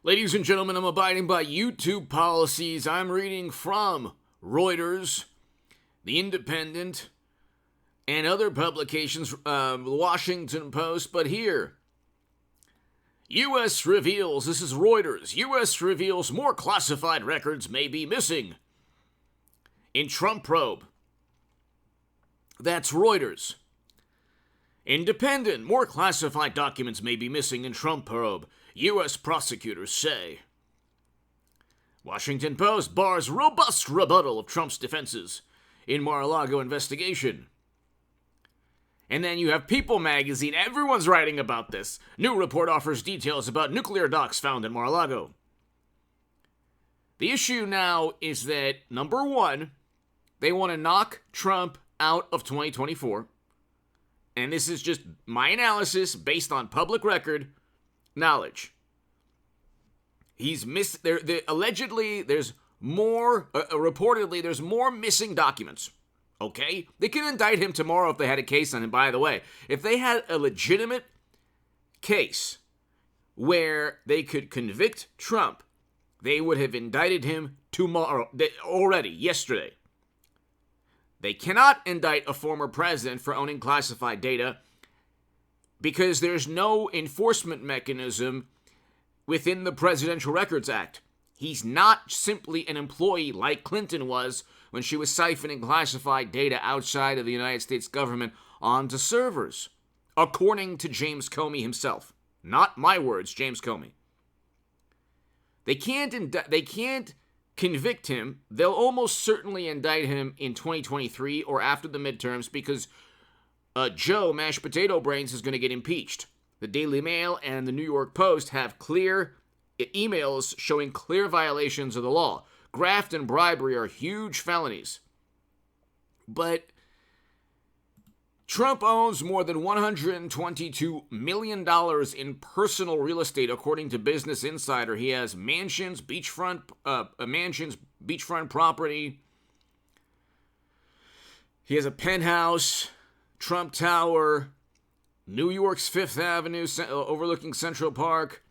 Ladies and gentlemen, I'm abiding by YouTube policies. I'm reading from Reuters, The Independent, and other publications, the Washington Post. But here, U.S. reveals, this is Reuters, U.S. reveals more classified records may be missing in Trump probe. That's Reuters. Independent, more classified documents may be missing in Trump probe, U.S. prosecutors say. Washington Post bars robust rebuttal of Trump's defenses in Mar-a-Lago investigation. And then you have People magazine. Everyone's writing about this. New report offers details about nuclear docks found in Mar-a-Lago. The issue now is that, number one, they want to knock Trump out of 2024. And this is just my analysis based on public record knowledge. He's missed. Allegedly, there's more. Reportedly, there's more missing documents. Okay, they can indict him tomorrow if they had a case on him. By the way, if they had a legitimate case where they could convict Trump, they would have indicted him tomorrow. Already, yesterday. They cannot indict a former president for owning classified data because there's no enforcement mechanism within the Presidential Records Act. He's not simply an employee like Clinton was when she was siphoning classified data outside of the United States government onto servers, according to James Comey himself. Not my words, James Comey. They can't convict him. They'll almost certainly indict him in 2023 or after the midterms because Joe Mashed Potato Brains is going to get impeached. The Daily Mail and the New York Post have clear emails showing clear violations of the law. Graft and bribery are huge felonies. But Trump owns more than $122 million in personal real estate, according to Business Insider. He has mansions, beachfront property. He has a penthouse, Trump Tower, New York's Fifth Avenue, overlooking Central Park.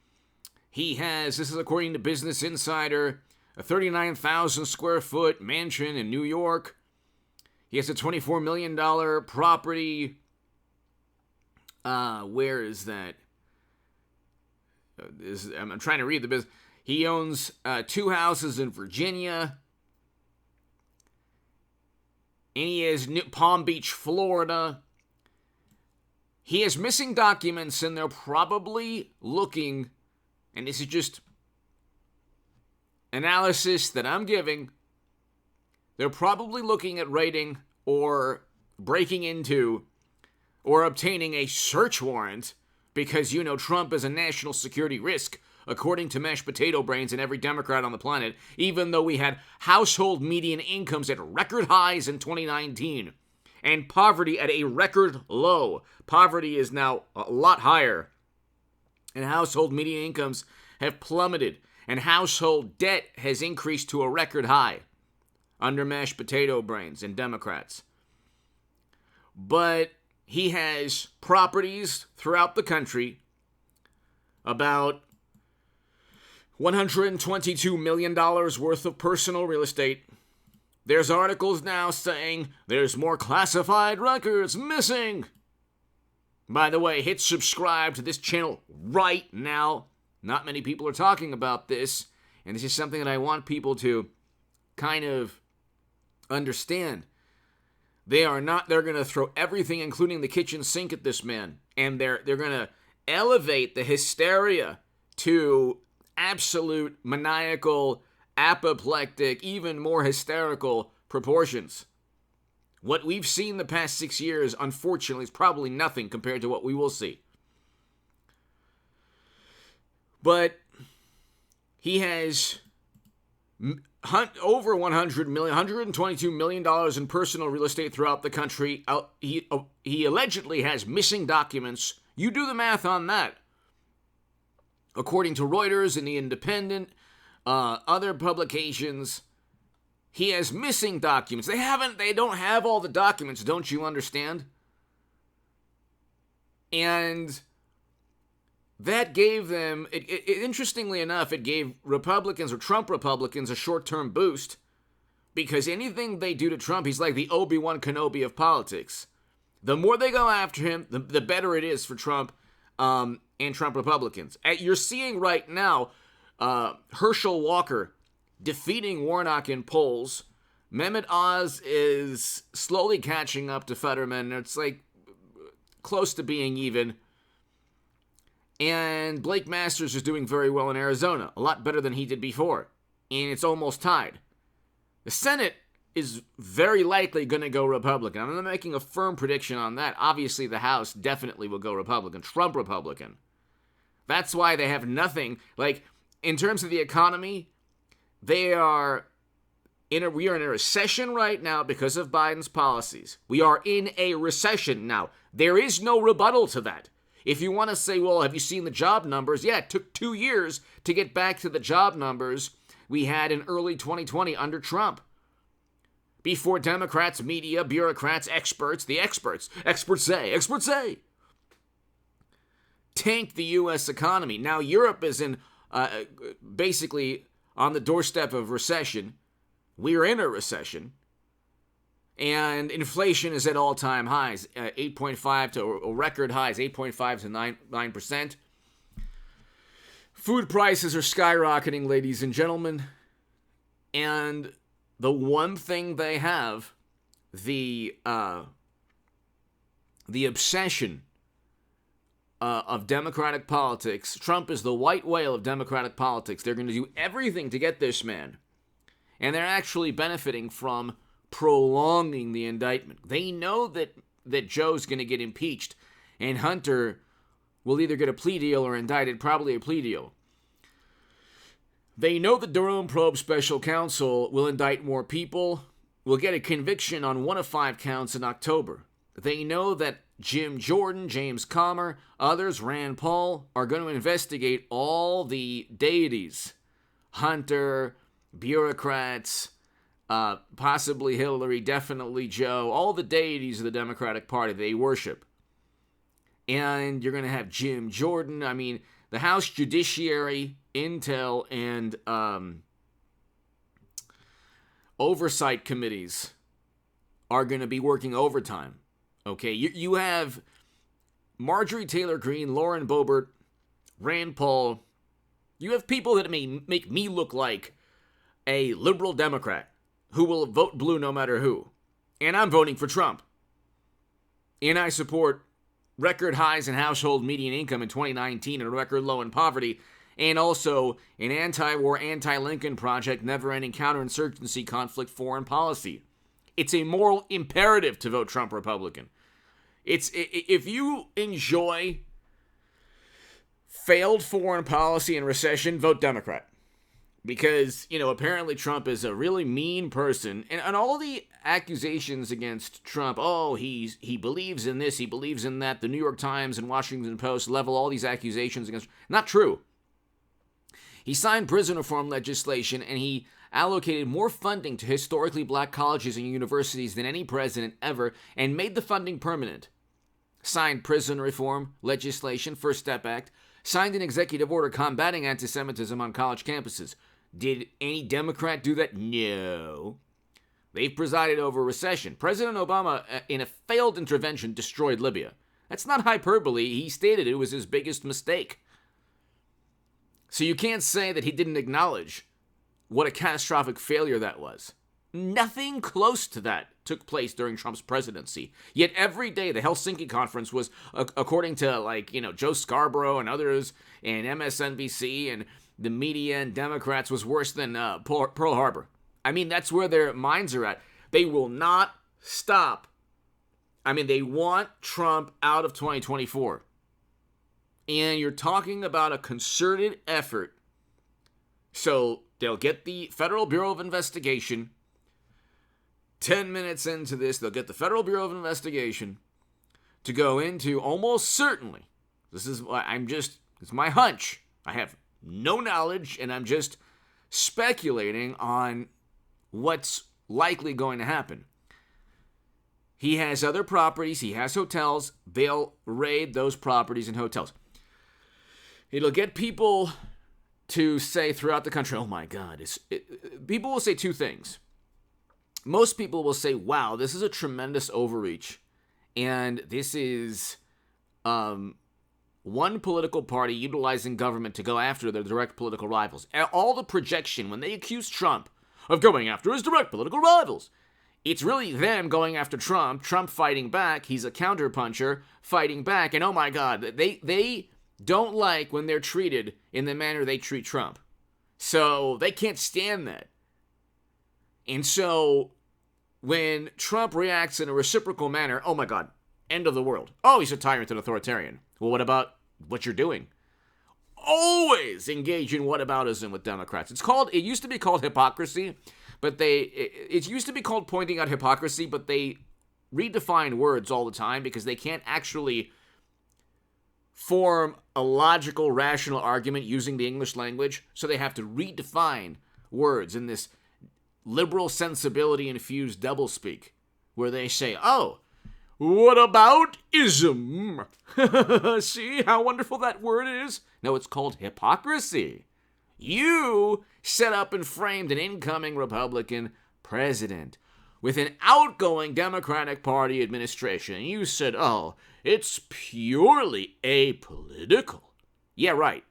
He has, this is according to Business Insider, a 39,000 square foot mansion in New York. He has a $24 million property. Where is that? I'm trying to read the business. He owns 2 houses in Virginia. And he has Palm Beach, Florida. He has missing documents, and they're probably looking, and this is just analysis that I'm giving, they're probably looking at raiding or breaking into or obtaining a search warrant because, you know, Trump is a national security risk, according to Mashed Potato Brains and every Democrat on the planet, even though we had household median incomes at record highs in 2019 and poverty at a record low. Poverty is now a lot higher, and household median incomes have plummeted, and household debt has increased to a record high under Mashed Potato Brains and Democrats. But he has properties throughout the country, about $122 million worth of personal real estate. There's articles now saying there's more classified records missing. By the way, hit subscribe to this channel right now. Not many people are talking about this, and this is something that I want people to kind of understand. They're going to throw everything, including the kitchen sink, at this man, and they're going to elevate the hysteria to absolute maniacal, apoplectic, even more hysterical proportions. What we've seen the past 6 years, unfortunately, is probably nothing compared to what we will see. But he has over $122 million in personal real estate throughout the country. He allegedly has missing documents. You do the math on that. According to Reuters and The Independent, other publications, he has missing documents. They don't have all the documents, don't you understand? And that gave them, interestingly enough, it gave Republicans or Trump Republicans a short-term boost, because anything they do to Trump, he's like the Obi-Wan Kenobi of politics. The more they go after him, the better it is for Trump and Trump Republicans. You're seeing right now Herschel Walker defeating Warnock in polls. Mehmet Oz is slowly catching up to Fetterman. It's like close to being even. And Blake Masters is doing very well in Arizona, a lot better than he did before. And it's almost tied. The Senate is very likely going to go Republican. I'm not making a firm prediction on that. Obviously, the House definitely will go Republican, Trump Republican. That's why they have nothing. Like, in terms of the economy, we are in a recession right now because of Biden's policies. We are in a recession now. There is no rebuttal to that. If you want to say, well, have you seen the job numbers? Yeah, it took 2 years to get back to the job numbers we had in early 2020 under Trump. Before Democrats, media, bureaucrats, experts say, tanked the U.S. economy. Now Europe is in basically on the doorstep of recession. We're in a recession. And inflation is at all-time highs, 8.5 to record highs, 8.5 to 9%. Food prices are skyrocketing, ladies and gentlemen. And the one thing they have, the obsession of Democratic politics. Trump is the white whale of Democratic politics. They're going to do everything to get this man. And they're actually benefiting from prolonging the indictment. They know that Joe's going to get impeached, and Hunter will either get a plea deal or indicted, probably a plea deal. They know the Durham probe special counsel will indict more people, will get a conviction on 1 of 5 counts in October. They know that Jim Jordan, James Comer, others, Rand Paul, are going to investigate all the deities. Hunter, bureaucrats, possibly Hillary, definitely Joe, all the deities of the Democratic Party they worship. And you're going to have Jim Jordan. I mean, the House Judiciary, Intel, and oversight committees are going to be working overtime. Okay, you have Marjorie Taylor Greene, Lauren Boebert, Rand Paul. You have people that may make me look like a liberal Democrat who will vote blue no matter who. And I'm voting for Trump. And I support record highs in household median income in 2019 and a record low in poverty, and also an anti-war, anti-Lincoln project, never-ending counterinsurgency conflict foreign policy. It's a moral imperative to vote Trump Republican. If you enjoy failed foreign policy and recession, vote Democrat. Because, apparently Trump is a really mean person. And all the accusations against Trump, he believes in this, he believes in that, the New York Times and Washington Post level all these accusations against, not true. He signed prison reform legislation, and he allocated more funding to historically black colleges and universities than any president ever, and made the funding permanent. Signed prison reform legislation, First Step Act, signed an executive order combating anti-Semitism on college campuses. Did any Democrat do that? No. They've presided over recession. President Obama, in a failed intervention, destroyed Libya. That's not hyperbole. He stated it was his biggest mistake. So you can't say that he didn't acknowledge what a catastrophic failure that was. Nothing close to that took place during Trump's presidency. Yet every day the Helsinki conference was, according to Joe Scarborough and others and MSNBC and the media and Democrats, was worse than Pearl Harbor. I mean, that's where their minds are at. They will not stop. I mean, they want Trump out of 2024. And you're talking about a concerted effort. So they'll get the Federal Bureau of Investigation. 10 minutes into this, they'll get the Federal Bureau of Investigation to go into almost certainly. It's my hunch. I have no knowledge, and I'm just speculating on what's likely going to happen. He has other properties. He has hotels. They'll raid those properties and hotels. It'll get people to say throughout the country, oh my God, people will say two things. Most people will say, wow, this is a tremendous overreach. And this is one political party utilizing government to go after their direct political rivals. All the projection, when they accuse Trump of going after his direct political rivals, it's really them going after Trump, Trump fighting back, he's a counterpuncher, fighting back, and oh my God, they don't like when they're treated in the manner they treat Trump. So they can't stand that. And so when Trump reacts in a reciprocal manner, oh my God, end of the world. Oh, he's a tyrant and authoritarian. Well, what about what you're doing? Always engage in whataboutism with Democrats. It used to be called hypocrisy, but it used to be called pointing out hypocrisy, but they redefine words all the time because they can't actually form a logical, rational argument using the English language, so they have to redefine words in this liberal sensibility-infused doublespeak, where they say, oh, what about ism? See how wonderful that word is? No, it's called hypocrisy. You set up and framed an incoming Republican president with an outgoing Democratic Party administration. You said, oh, it's purely apolitical. Yeah, right.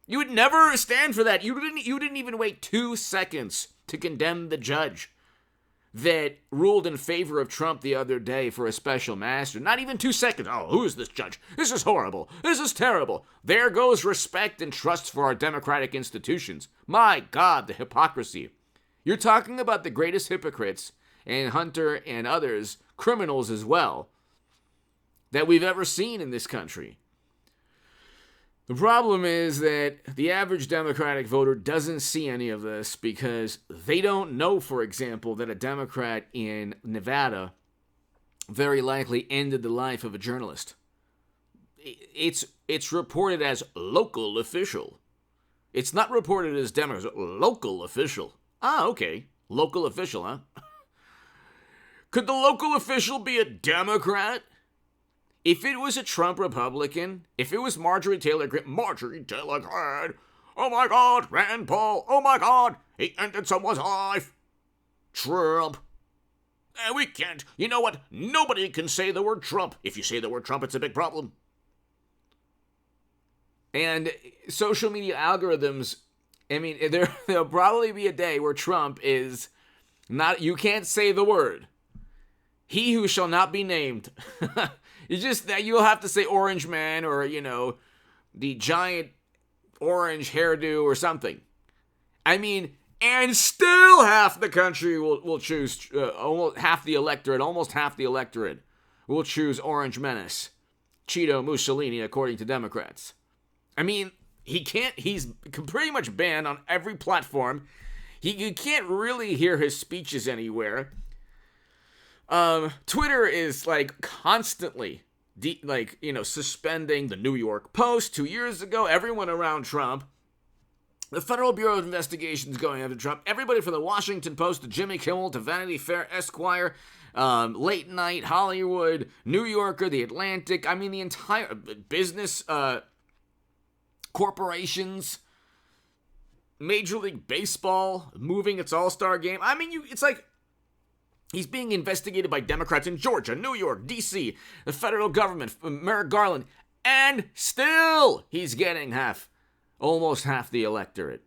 You would never stand for that. You didn't even wait 2 seconds to condemn the judge that ruled in favor of Trump the other day for a special master. Not even 2 seconds. Oh, who is this judge? This is horrible. This is terrible. There goes respect and trust for our democratic institutions. My God, the hypocrisy. You're talking about the greatest hypocrites, and Hunter and others, criminals as well, that we've ever seen in this country. The problem is that the average Democratic voter doesn't see any of this because they don't know, for example, that a Democrat in Nevada very likely ended the life of a journalist. It's reported as local official. It's not reported as Democrat, it's local official. Ah, okay. Local official, huh? Could the local official be a Democrat? If it was a Trump Republican, if it was Marjorie Taylor Greene, oh my God, Rand Paul, oh my God, he ended someone's life. Trump. We can't. You know what? Nobody can say the word Trump. If you say the word Trump, it's a big problem. And social media algorithms, I mean, there'll probably be a day where Trump is not, you can't say the word. He who shall not be named. It's just that you'll have to say Orange Man or, the giant orange hairdo or something. I mean, and still half the country will choose, almost half the electorate will choose Orange Menace, Cheeto Mussolini, according to Democrats. I mean, he's pretty much banned on every platform. You can't really hear his speeches anywhere. Twitter is constantly suspending the New York Post 2 years ago, everyone around Trump. The Federal Bureau of Investigation is going after Trump. Everybody from the Washington Post to Jimmy Kimmel to Vanity Fair, Esquire, Late Night, Hollywood, New Yorker, The Atlantic. I mean, the entire business, corporations, Major League Baseball moving its All-Star game. I mean, it's like he's being investigated by Democrats in Georgia, New York, D.C., the federal government, Merrick Garland, and still he's getting almost half the electorate.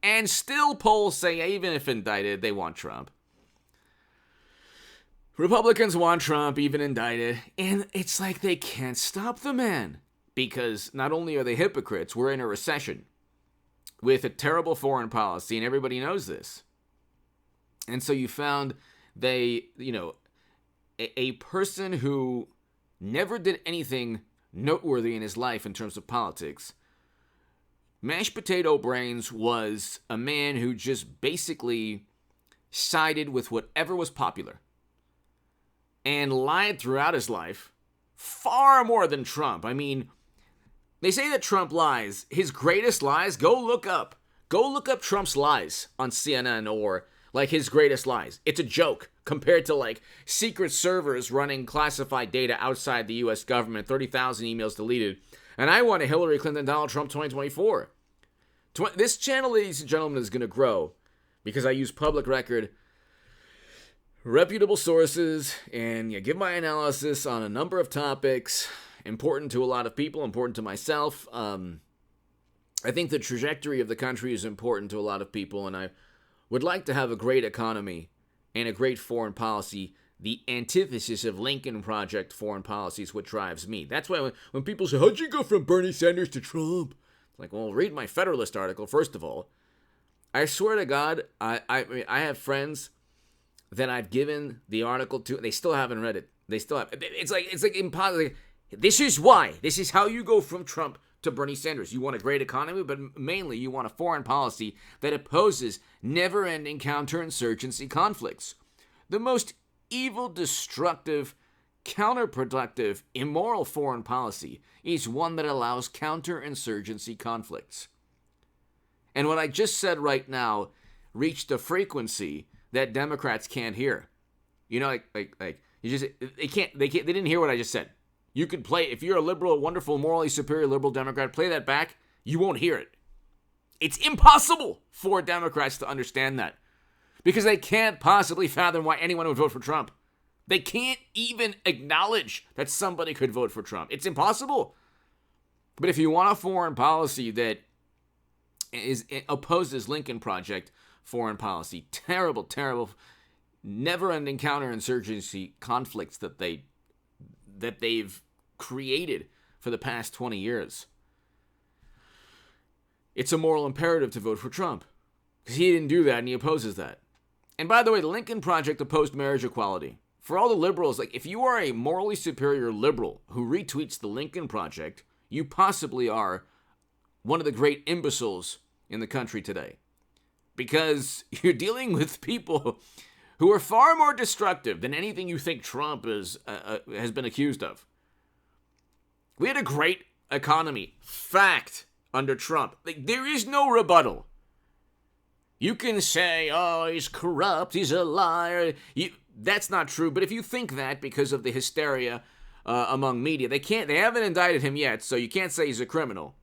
And still polls say, even if indicted, they want Trump. Republicans want Trump, even indicted. And it's like they can't stop the man. Because not only are they hypocrites, we're in a recession with a terrible foreign policy, and everybody knows this. And so you found a person who never did anything noteworthy in his life in terms of politics. Mashed potato brains was a man who just basically sided with whatever was popular and lied throughout his life far more than Trump. I mean, they say that Trump lies. His greatest lies, go look up Trump's lies on CNN or his greatest lies. It's a joke compared to secret servers running classified data outside the U.S. government, 30,000 emails deleted, And I want a Hillary Clinton, Donald Trump 2024. This channel, ladies and gentlemen, is going to grow because I use public record, reputable sources, and give my analysis on a number of topics important to a lot of people, important to myself. I think the trajectory of the country is important to a lot of people, and I would like to have a great economy and a great foreign policy. The antithesis of Lincoln Project foreign policy is what drives me. That's why when people say, how'd you go from Bernie Sanders to Trump? It's like, well, read my Federalist article, first of all. I swear to God, I have friends that I've given the article to, they still haven't read it. They still have. It's like impossible. This is why. This is how you go from Trump to Bernie Sanders. You want a great economy, but mainly you want a foreign policy that opposes never-ending counterinsurgency conflicts. The most evil, destructive, counterproductive, immoral foreign policy is one that allows counterinsurgency conflicts. And what I just said right now reached a frequency that Democrats can't hear. You know, like you just they didn't hear what I just said. You could play, if you're a liberal, wonderful, morally superior liberal Democrat, play that back, you won't hear it. It's impossible for Democrats to understand that because they can't possibly fathom why anyone would vote for Trump. They can't even acknowledge that somebody could vote for Trump. It's impossible. But if you want a foreign policy that opposes Lincoln Project foreign policy, terrible, terrible, never-ending counterinsurgency conflicts that they've created for the past 20 years. It's a moral imperative to vote for Trump because he didn't do that and he opposes that. And by the way, the Lincoln Project opposed marriage equality. For all the liberals, like if you are a morally superior liberal who retweets the Lincoln Project, you possibly are one of the great imbeciles in the country today. Because you're dealing with people who are far more destructive than anything you think Trump has been accused of. We had a great economy, fact, under Trump. Like, there is no rebuttal. You can say, oh, he's corrupt, he's a liar. That's not true, but if you think that because of the hysteria among media, they haven't indicted him yet, so you can't say he's a criminal.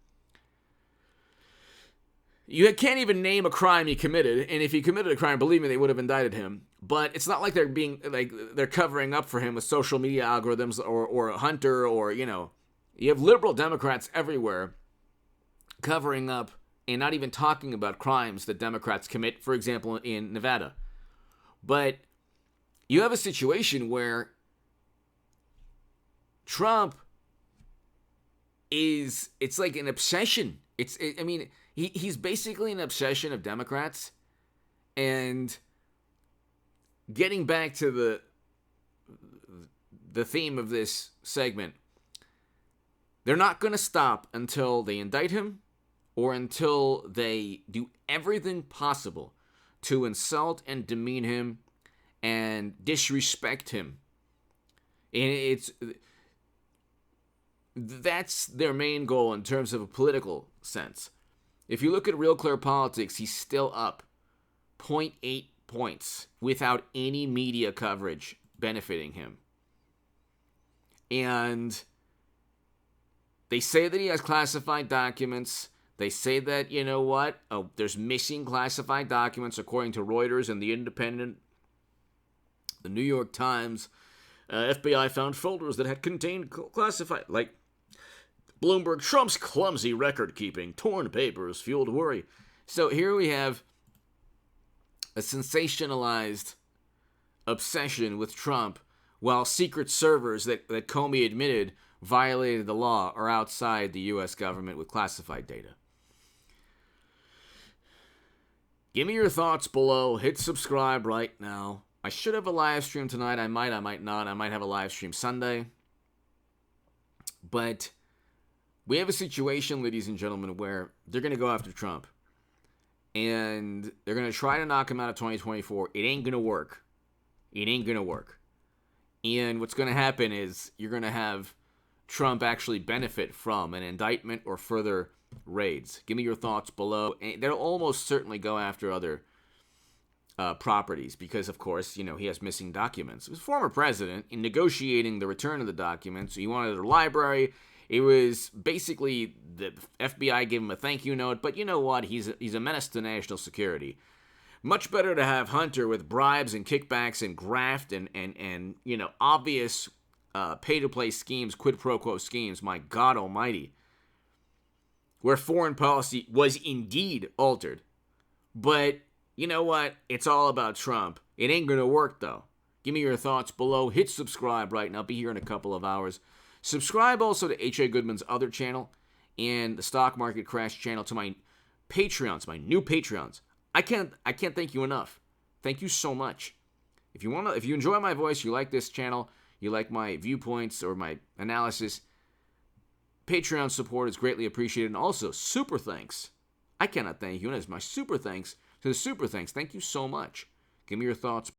You can't even name a crime he committed, and if he committed a crime, believe me, they would have indicted him. But it's not like they're covering up for him with social media algorithms or Hunter or, you have liberal Democrats everywhere covering up and not even talking about crimes that Democrats commit, for example, in Nevada. But you have a situation where Trump it's like an obsession. He's basically an obsession of Democrats. And getting back to the theme of this segment, they're not going to stop until they indict him or until they do everything possible to insult and demean him and disrespect him. And that's their main goal in terms of a political sense. If you look at Real Clear Politics, he's still up 0.8 points without any media coverage benefiting him. And they say that he has classified documents. They say that, there's missing classified documents according to Reuters and The Independent, the New York Times. FBI found folders that had contained classified, like Bloomberg, Trump's clumsy record-keeping, torn papers fueled worry. So here we have a sensationalized obsession with Trump while secret servers that Comey admitted violated the law are outside the U.S. government with classified data. Give me your thoughts below. Hit subscribe right now. I should have a live stream tonight. I might not. I might have a live stream Sunday. But we have a situation, ladies and gentlemen, where they're going to go after Trump. And they're going to try to knock him out of 2024. It ain't going to work. And what's going to happen is you're going to have Trump actually benefit from an indictment or further raids. Give me your thoughts below. And they'll almost certainly go after other properties because, of course, he has missing documents. He was former president in negotiating the return of the documents. So he wanted a library. It was basically the FBI gave him a thank you note, but you know what? He's a menace to national security. Much better to have Hunter with bribes and kickbacks and graft and obvious pay-to-play schemes, quid pro quo schemes, my God almighty, where foreign policy was indeed altered. But you know what? It's all about Trump. It ain't going to work, though. Give me your thoughts below. Hit subscribe right now. I'll be here in a couple of hours. Subscribe also to H.A. Goodman's other channel and the Stock Market Crash channel, to my Patreons, my new Patreons. I can't thank you enough. Thank you so much. If you enjoy my voice, you like this channel, you like my viewpoints or my analysis, Patreon support is greatly appreciated. And also, super thanks. I cannot thank you enough. My super thanks to the super thanks. Thank you so much. Give me your thoughts